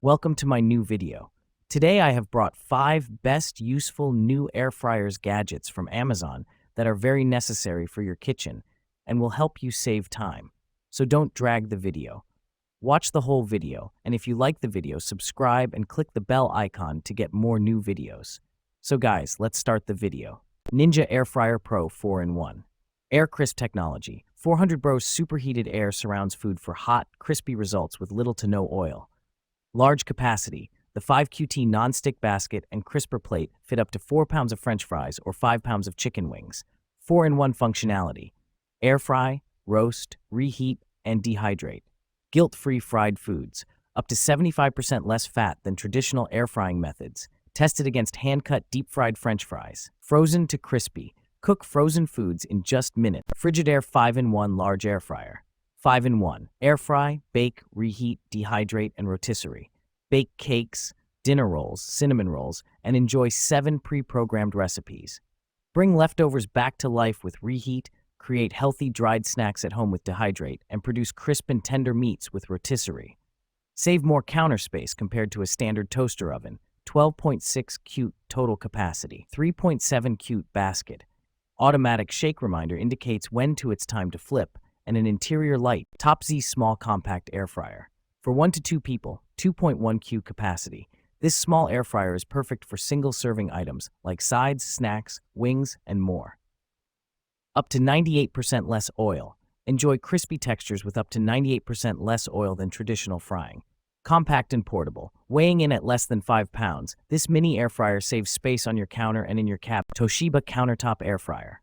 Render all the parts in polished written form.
Welcome to my new video. Today I have brought 5 best useful new air fryers gadgets from Amazon that are very necessary for your kitchen and will help you save time. So don't drag the video. Watch the whole video, and if you like the video, subscribe and click the bell icon to get more new videos. So guys, let's start the video. Ninja Air Fryer Pro 4-in-1. Air Crisp Technology. 400 Bros superheated air surrounds food for hot, crispy results with little to no oil. Large capacity. The 5QT non-stick basket and crisper plate fit up to 4 pounds of French fries or 5 pounds of chicken wings. 4-in-1 functionality. Air fry, roast, reheat, and dehydrate. Guilt-free fried foods. Up to 75% less fat than traditional air frying methods. Tested against hand-cut deep-fried French fries. Frozen to crispy. Cook frozen foods in just minutes. Frigidaire 5-in-1 large air fryer. 5-in-1. Air fry, bake, reheat, dehydrate, and rotisserie. Bake cakes, dinner rolls, cinnamon rolls, and enjoy 7 pre-programmed recipes. Bring leftovers back to life with reheat, create healthy dried snacks at home with dehydrate, and produce crisp and tender meats with rotisserie. Save more counter space compared to a standard toaster oven. 12.6 cute total capacity. 3.7 cute basket. Automatic shake reminder indicates when it's time to flip, and an interior light. Top Z small compact air fryer. For 1 to 2 people, 2.1 Q capacity. This small air fryer is perfect for single-serving items like sides, snacks, wings, and more. Up to 98% less oil. Enjoy crispy textures with up to 98% less oil than traditional frying. Compact and portable. Weighing in at less than 5 pounds, this mini air fryer saves space on your counter and in your cabinet. Toshiba countertop air fryer.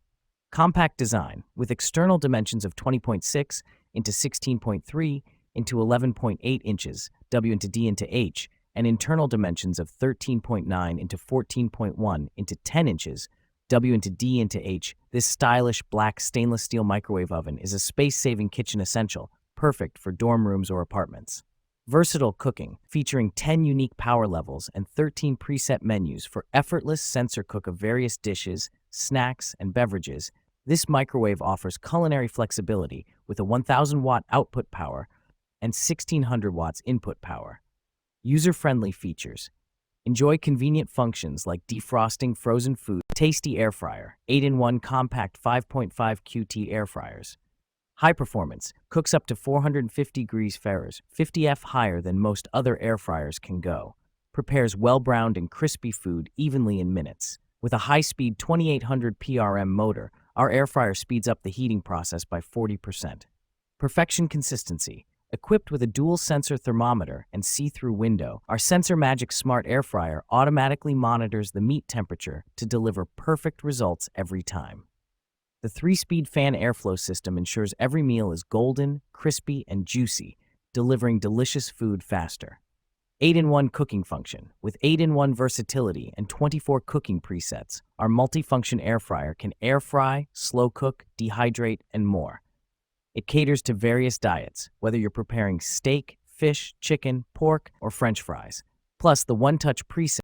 Compact design, with external dimensions of 20.6 into 16.3 into 11.8 inches, W into D into H, and internal dimensions of 13.9 into 14.1 into 10 inches, W into D into H. This stylish black stainless steel microwave oven is a space-saving kitchen essential, perfect for dorm rooms or apartments. Versatile cooking, featuring 10 unique power levels and 13 preset menus for effortless sensor cook of various dishes, snacks, and beverages. This microwave offers culinary flexibility with a 1,000-watt output power and 1,600 watts input power. User-friendly features. Enjoy convenient functions like defrosting frozen food. Tasty air fryer. 8-in-1 compact 5.5 QT air fryers. High performance. Cooks up to 450 degrees Fahrenheit, 50 F higher than most other air fryers can go. Prepares well-browned and crispy food evenly in minutes. With a high-speed 2800 PRM motor, our air fryer speeds up the heating process by 40%. Perfection consistency. Equipped with a dual-sensor thermometer and see-through window, our Sensor Magic Smart Air Fryer automatically monitors the meat temperature to deliver perfect results every time. The 3-speed fan airflow system ensures every meal is golden, crispy, and juicy, delivering delicious food faster. 8-in-1 cooking function. With 8-in-1 versatility and 24 cooking presets, our multifunction air fryer can air fry, slow cook, dehydrate, and more. It caters to various diets, whether you're preparing steak, fish, chicken, pork, or French fries. Plus, the one-touch preset